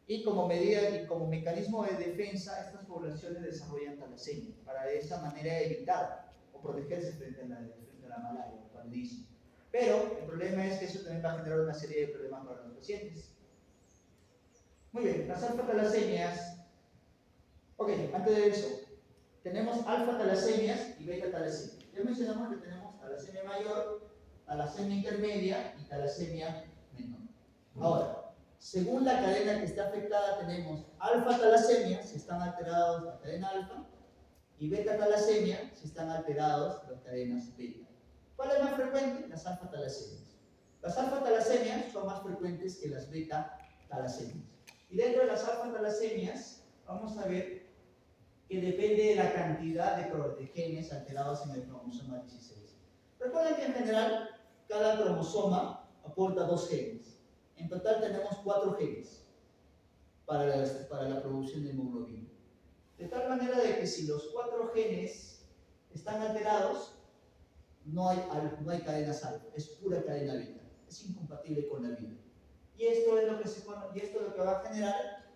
Y como medida y como mecanismo de defensa, estas poblaciones desarrollan talasemia para de esa manera evitar o protegerse frente a la malaria o paludismo. Pero el problema es que eso también va a generar una serie de problemas para los pacientes. Muy bien, las alfa-talasemias. Ok, antes de eso, tenemos alfa-talasemias y beta-talasemias. Ya mencionamos que tenemos talasemia mayor, talasemia intermedia y talasemia menor. Ahora, según la cadena que está afectada, tenemos alfa-talasemia, si están alterados la cadena alfa, y beta-talasemia, si están alterados las cadenas beta. ¿Cuál es más frecuente? Las alfa-talasemias. Las alfa-talasemias son más frecuentes que las beta-talasemias. Y dentro de las alfa-talasemias, vamos a ver que depende de la cantidad de genes alterados en el cromosoma 16. Recuerden que en general, cada cromosoma aporta 2 genes. En total tenemos 4 genes para la producción de hemoglobina. De tal manera de que si los 4 genes están alterados, no hay cadenas alfa, es pura cadena beta, es incompatible con la vida. Y esto es lo que va a generar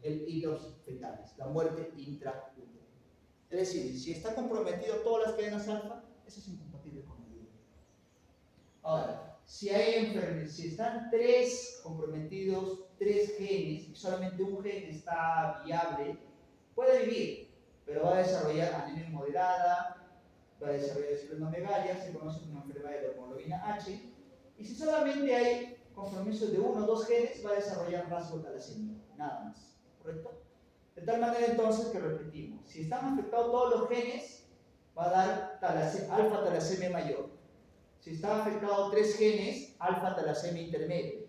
el hidros fetales, la muerte intraútero. Es decir, si está comprometido todas las cadenas alfa, eso es incompatible con la vida. Ahora, si están comprometidos 3 genes y solamente un gen está viable, puede vivir, pero va a desarrollar anemia moderada, va a desarrollar esplenomegalia, se conoce como enfermedad de la hemoglobina H, y si solamente hay compromiso de 1 o 2 genes, va a desarrollar rasgo talasémico, nada más, ¿correcto? De tal manera entonces que repetimos, si están afectados todos los genes, va a dar alfa-talasemia mayor. Si están afectados 3 genes, alfa-talasemia intermedia.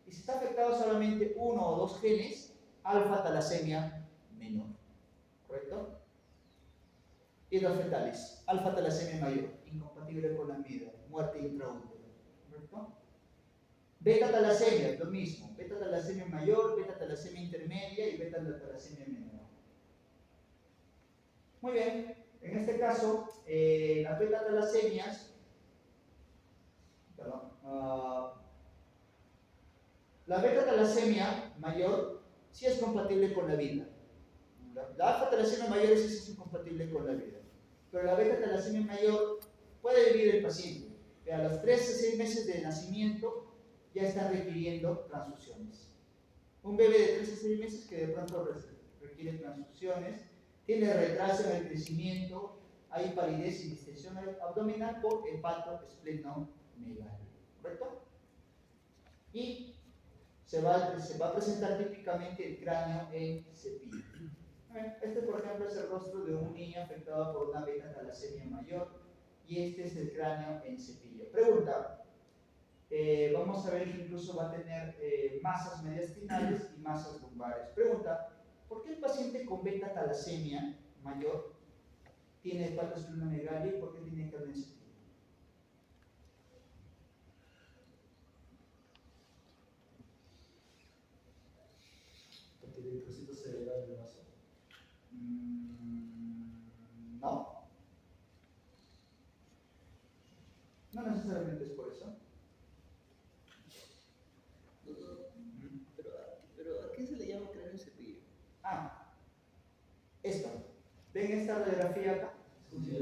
Y si está afectado solamente 1 o 2 genes, alfa-talasemia menor. ¿Correcto? Hidros fetales, alfa-talasemia mayor, incompatible con la vida, muerte intraútero. ¿Correcto? Beta-talasemia, lo mismo. Beta-talasemia mayor, beta-talasemia intermedia y beta-talasemia menor. Muy bien, en este caso, las beta-talasemias, la beta-talasemia mayor sí es compatible con la vida. La alfa-talasemia mayor sí es incompatible con la vida. Pero la beta-talasemia mayor puede vivir el paciente. A los 3 a 6 meses de nacimiento ya están requiriendo transfusiones. Un bebé de 3 a 6 meses que de pronto requiere transfusiones, tiene retraso en el crecimiento, hay palidez y distensión abdominal por hepatoesplenomegalia. ¿Correcto? Y se va a presentar típicamente el cráneo en cepillo. Este, por ejemplo, es el rostro de un niño afectado por una beta-talasemia mayor y este es el cráneo en cepillo. Pregunta. Vamos a ver que incluso va a tener masas mediastinales y masas lumbares. Pregunta, ¿por qué el paciente con beta-talasemia mayor tiene hepatoesplenomegalia y por qué tiene cráneo en cepillo? necesariamente es por eso. Pero ¿a qué se le llama cráneo cepillo? Esto. ¿Ven esta radiografía acá? Sí,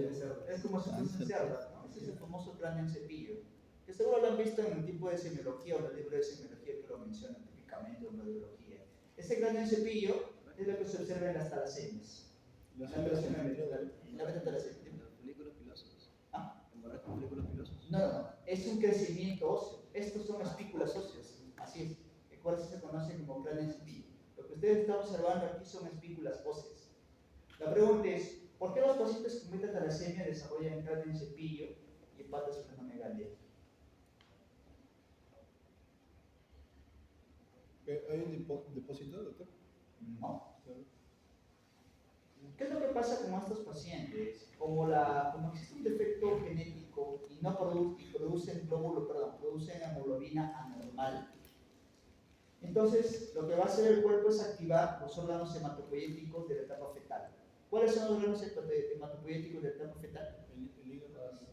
Es como si fuese un cerdo, ¿no? Ese es el famoso cráneo en cepillo, que seguro lo han visto en el tipo de semiología o en el libro de semiología que lo mencionan típicamente, o en radiología. Ese cráneo en cepillo es lo que se observa en las talasemias. Las La metatalasemias. Los folículos pilosos. ¿Ah? Los folículos pilosos. No, es un crecimiento óseo. Estos son espículas óseas, así es. El cual se conoce como cráneo en cepillo. Lo que ustedes están observando aquí son espículas óseas. La pregunta es, ¿por qué los pacientes con metatalasemia desarrollan cráneo en cepillo y hepatosplenomegalia? ¿Hay un depósito, doctor? No. ¿Qué es lo que pasa con estos pacientes? Como existe un defecto genético y no producen hemoglobina anormal. Entonces, lo que va a hacer el cuerpo es activar los órganos hematopoyéticos de la etapa fetal. ¿Cuáles son los órganos hematopoyéticos de la etapa fetal?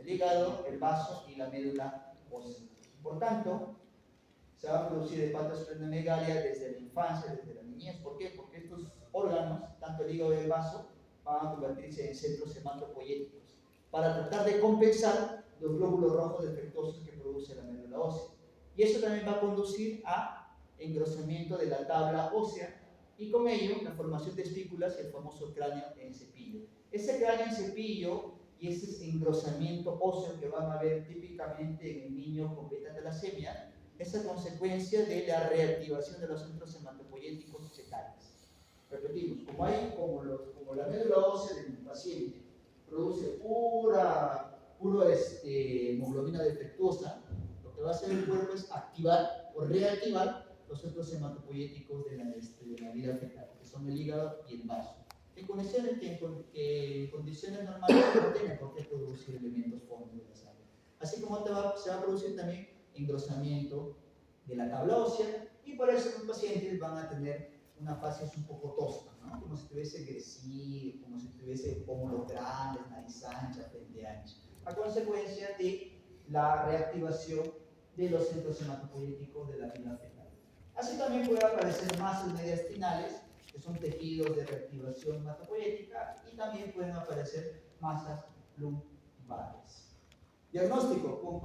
El hígado, el vaso y la médula ósea. Por tanto, se va a producir hepatosplenomegalia desde la infancia, desde la niñez. ¿Por qué? Porque estos órganos, tanto el hígado y el vaso, van a convertirse en centros hematopoyéticos para tratar de compensar los glóbulos rojos defectuosos que produce la médula ósea. Y eso también va a conducir a engrosamiento de la tabla ósea y con ello la formación de espículas y el famoso cráneo en cepillo. Ese cráneo en cepillo y ese engrosamiento óseo que van a ver típicamente en el niño con beta-talasemia es a consecuencia de la reactivación de los centros hematopoyéticos fetales. Repetimos, como la médula ósea del paciente produce pura hemoglobina defectuosa, lo que va a hacer el cuerpo es activar o reactivar los centros hematopoyéticos de la vida fetal, que son el hígado y el vaso. En condiciones normales no tiene por qué producir elementos fondos de la sangre. Así como se va a producir también engrosamiento de la tabla ósea, y por eso los pacientes van a tener una fase un poco tosca, ¿no? Como si tuviese gresil, como si tuviese pómulos grandes, nariz ancha, frente ancha, a consecuencia de la reactivación de los centros hematopoyéticos de la vida fetal. Así también puede aparecer masas mediastinales, que son tejidos de reactivación hematopoyética, y también pueden aparecer masas lumbares. Diagnóstico con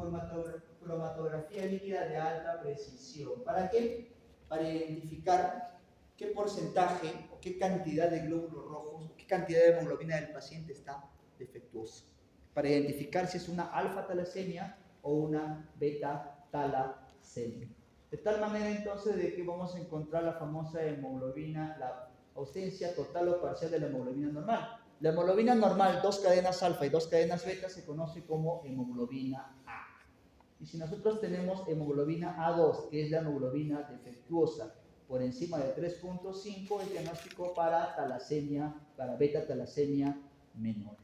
cromatografía líquida de alta precisión. ¿Para qué? Para identificar qué porcentaje o qué cantidad de glóbulos rojos o qué cantidad de hemoglobina del paciente está defectuosa. Para identificar si es una alfa-talasemia o una beta-talasemia. De tal manera entonces de que vamos a encontrar la famosa hemoglobina, la ausencia total o parcial de la hemoglobina normal. La hemoglobina normal, 2 cadenas alfa y 2 cadenas beta, se conoce como hemoglobina A. Y si nosotros tenemos hemoglobina A2, que es la hemoglobina defectuosa, por encima de 3.5, es diagnóstico para talasemia, para beta-talasemia menor.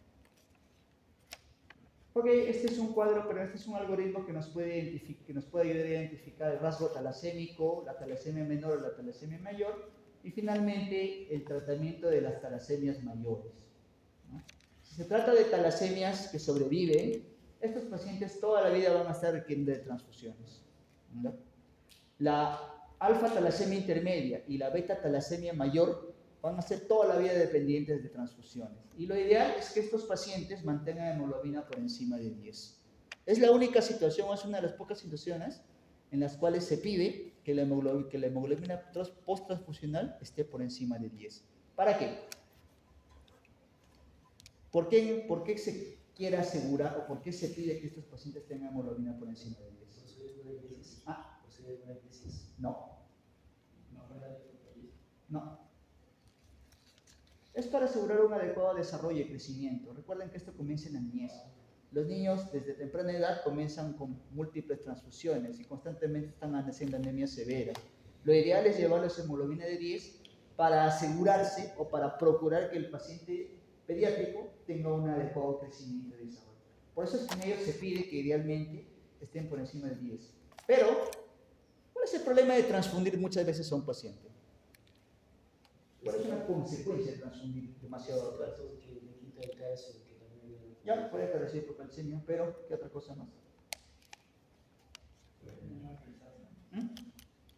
Ok, este es un cuadro, pero este es un algoritmo que nos puede ayudar a identificar el rasgo talasémico, la talasemia menor o la talasemia mayor, y finalmente el tratamiento de las talasemias mayores, ¿no? Si se trata de talasemias que sobreviven, estos pacientes toda la vida van a estar requiriendo de transfusiones, ¿no? La alfa-talasemia intermedia y la beta-talasemia mayor van a ser toda la vida dependientes de transfusiones. Y lo ideal es que estos pacientes mantengan hemoglobina por encima de 10. Es la única situación, es una de las pocas situaciones en las cuales se pide que la hemoglobina post-transfusional esté por encima de 10. ¿Para qué? ¿Por qué se quiere asegurar o por qué se pide que estos pacientes tengan hemoglobina por encima de 10? ¿Ah? No. No. Es para asegurar un adecuado desarrollo y crecimiento. Recuerden que esto comienza en la niñez. Los niños desde temprana edad comienzan con múltiples transfusiones y constantemente están haciendo anemia severa. Lo ideal es llevarles hemoglobina de 10 para asegurarse o para procurar que el paciente pediátrico tenga un adecuado crecimiento y desarrollo. Por eso es que en ellos se pide que idealmente estén por encima de 10. Pero, ¿cuál es el problema de transfundir muchas veces a un paciente? ¿Cuál es una consecuencia de transfundir demasiado? Ya, puede carecer hipocalcemia, pero ¿qué otra cosa más?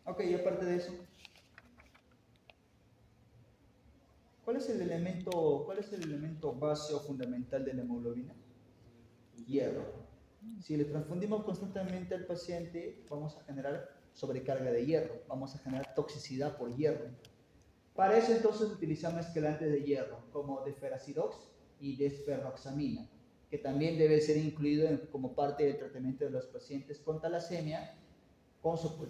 Ok, y aparte de eso, cuál es el elemento base o fundamental de la hemoglobina? Hierro. Si le transfundimos constantemente al paciente, vamos a generar sobrecarga de hierro, vamos a generar toxicidad por hierro. Para eso entonces utilizamos quelantes de hierro, como desferracidox y desferroxamina, que también debe ser incluido como parte del tratamiento de los pacientes con talasemia,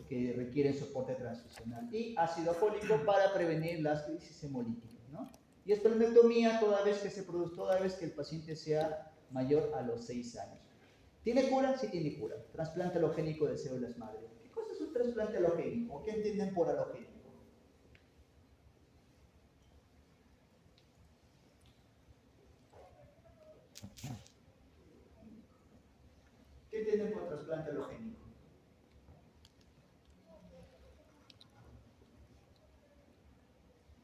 que requieren soporte transfusional, y ácido fólico para prevenir las crisis hemolíticas, ¿no? Y esplenectomía toda vez que el paciente sea mayor a los 6 años. ¿Tiene cura? Sí tiene cura. Trasplante alogénico de células madre. ¿Qué cosa es un trasplante alogénico? ¿Qué entienden por alogénico? ¿Qué entienden por trasplante alogénico?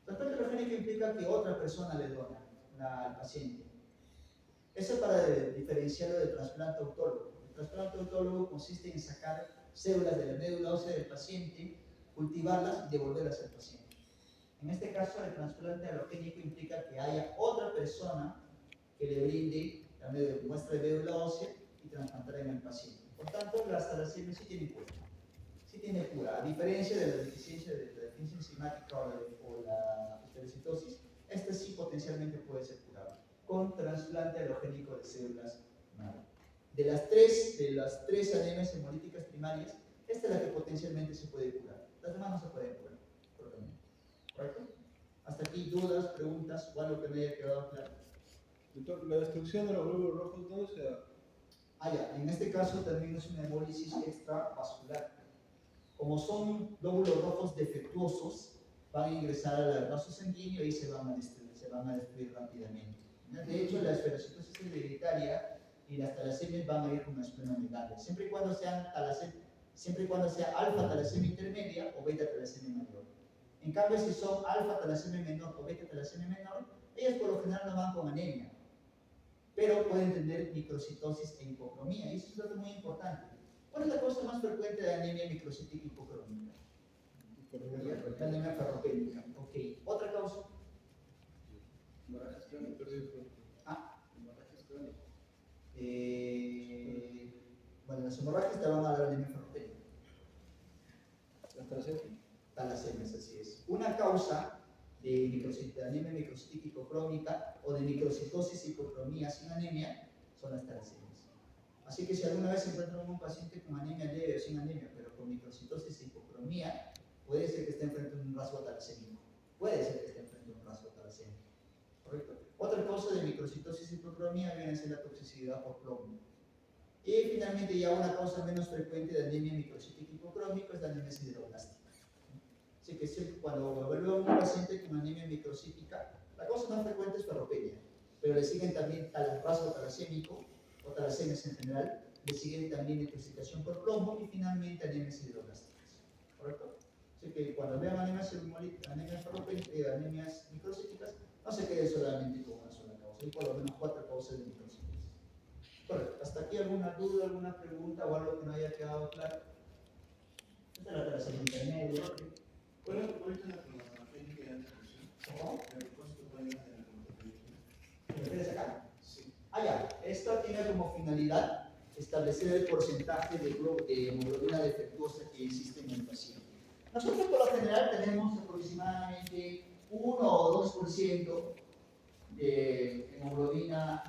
Trasplante alogénico implica que otra persona le dona al paciente. Eso es para diferenciarlo del trasplante autólogo. El trasplante autólogo consiste en sacar células de la médula ósea del paciente, cultivarlas y devolverlas al paciente. En este caso, el trasplante alogénico implica que haya otra persona que le brinde la muestra de médula ósea y trasplantar en el paciente. Por tanto, las talasemias sí tienen cura. Sí tiene cura. A diferencia de la deficiencia enzimática o la histrecitosis, esta sí potencialmente puede ser curable con trasplante alogénico de células madre. De las tres anemias hemolíticas primarias, esta es la que potencialmente se puede curar. Las demás no se pueden curar. ¿Correcto? Hasta aquí, dudas, preguntas o algo que me haya quedado claro. Doctor, la destrucción de los glóbulos rojos, ¿dónde se da? Ya, en este caso también es una hemólisis extravascular. Como son glóbulos rojos defectuosos, van a ingresar al vaso sanguíneo y se van a destruir rápidamente. De hecho, la esferocitosis hereditaria y las talasemias van a ir con una esplenomegalia, siempre y cuando sea alfa talasemia intermedia o beta talasemia mayor. En cambio, si son alfa talasemia menor o beta talasemia menor, ellas por lo general no van con anemia, pero pueden tener microcitosis e hipocromía, y eso es algo muy importante. ¿Cuál es la causa más frecuente de anemia microcítica hipocrómica? La anemia ferropénica. Ok. ¿Otra causa? Hemorragias crónicas. Hemorragias crónicas. Bueno, las hemorragias te van a dar anemia ferropénica. Las talasemias. Talasemias, así es. Una causa de anemia microcítica hipocrómica o de microcitosis hipocromía sin anemia son las talasemias. Así que si alguna vez se encuentran un paciente con anemia leve o sin anemia, pero con microcitosis e hipocromía, puede ser que esté enfrente de un rasgo talasémico. Puede ser que esté enfrente de un rasgo talasémico. ¿Correcto? Otra causa de microcitosis e hipocromía viene a ser la toxicidad por plomo. Y finalmente, ya una causa menos frecuente de anemia microcítica hipocrómica es la anemia sideroblástica. Así que siempre cuando evalúan a un paciente con anemia microcítica, la causa más frecuente es ferropenia, pero le siguen también rasgo talasémico o talasemias en general, le siguen también intoxicación por plomo y finalmente anemias sideroblásticas. ¿Correcto? Así que cuando vean anemias microcíticas, no se queden solamente con una sola causa, hay por lo menos 4 causas de microcíticas. Correcto. ¿Hasta aquí alguna duda, alguna pregunta o algo que no haya quedado claro? Esta es la talasemia intermedia. ¿Cuál es la cromatogénica de antifusión? ¿Cómo? ¿El propósito cuál es de la cromatogénica? ¿Te refieres acá? Sí. Ya. Esta tiene como finalidad establecer el porcentaje de hemoglobina defectuosa que existe en el paciente. Nosotros por lo general tenemos aproximadamente 1 o 2% de hemoglobina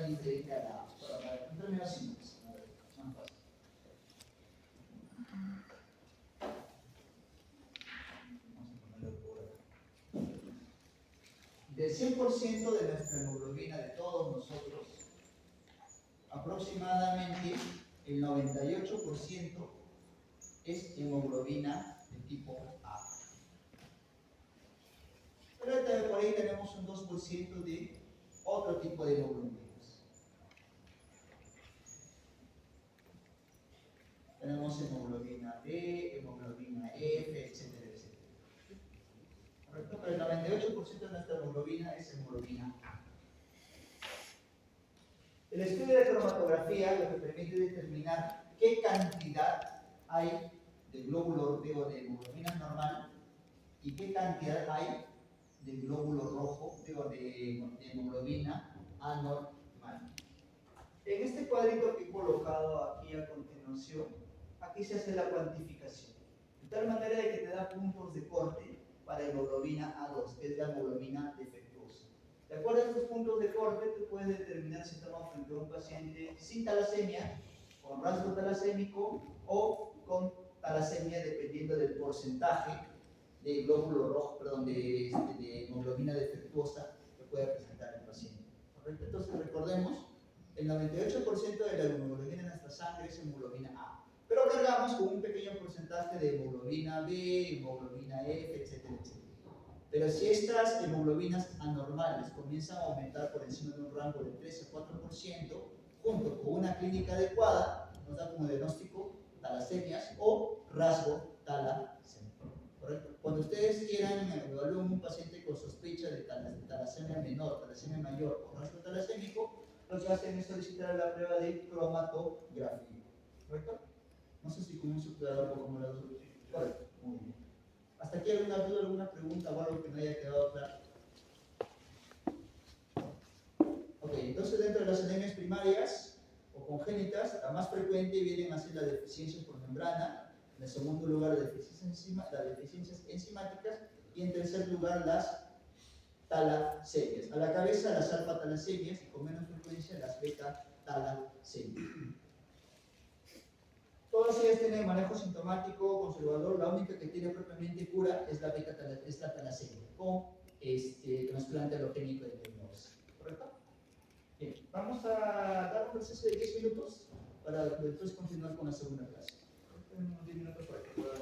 diferente a la en términos simples. A ver, más fácil. Vamos a ponerlo por acá. Del 100% de nuestra hemoglobina de todos nosotros, aproximadamente el 98% es hemoglobina de tipo A. Pero por ahí tenemos un 2% de otro tipo de hemoglobinas. Tenemos hemoglobina D, hemoglobina F, etcétera, etcétera. ¿Correcto? Pero el 98% de nuestra hemoglobina es hemoglobina A. El estudio de cromatografía lo que permite determinar qué cantidad hay de glóbulo, digo, de hemoglobina normal y qué cantidad hay de glóbulo rojo, digo, de hemoglobina anormal. En este cuadrito que he colocado aquí a continuación, aquí se hace la cuantificación. De tal manera de que te da puntos de corte para hemoglobina A2, que es la hemoglobina defectuosa. De acuerdo a estos puntos de corte, tú puedes determinar si estamos frente a un paciente sin talasemia, con rasgo talasémico o con talasemia, dependiendo del porcentaje de glóbulo rojo, perdón, de hemoglobina defectuosa que puede presentar el paciente. ¿Correcto? Entonces recordemos, el 98% de la hemoglobina en nuestra sangre es hemoglobina A, pero cargamos con un pequeño porcentaje de hemoglobina B, hemoglobina F, etcétera, etcétera. Pero si estas hemoglobinas anormales comienzan a aumentar por encima de un rango de 3 a 4%, junto con una clínica adecuada, nos da como diagnóstico talasemias o rasgo talasémico. ¿Correcto? Cuando ustedes quieran evaluar un paciente con sospecha de talasemia menor, talasemia mayor o rasgo talasémico, lo que hacen es solicitar la prueba de cromatografía. ¿Correcto? No sé si con eso queda un poco más la duda. Correcto, muy bien. ¿Hasta aquí alguna duda, alguna pregunta o algo que no haya quedado claro? Ok, entonces dentro de las anemias primarias o congénitas, la más frecuente vienen a ser las deficiencias por membrana, en el segundo lugar las deficiencias enzimáticas y en tercer lugar las talasemias. A la cabeza las alfa-talasemias y con menos frecuencia las beta-talasemias. Todas ellas tienen manejo sintomático conservador, la única que tiene propiamente cura es la talasemia, con trasplante halogénico de neurosis. ¿Correcto? Bien, vamos a dar un proceso de 10 minutos para después continuar con la segunda clase. Unos 10 minutos para que puedan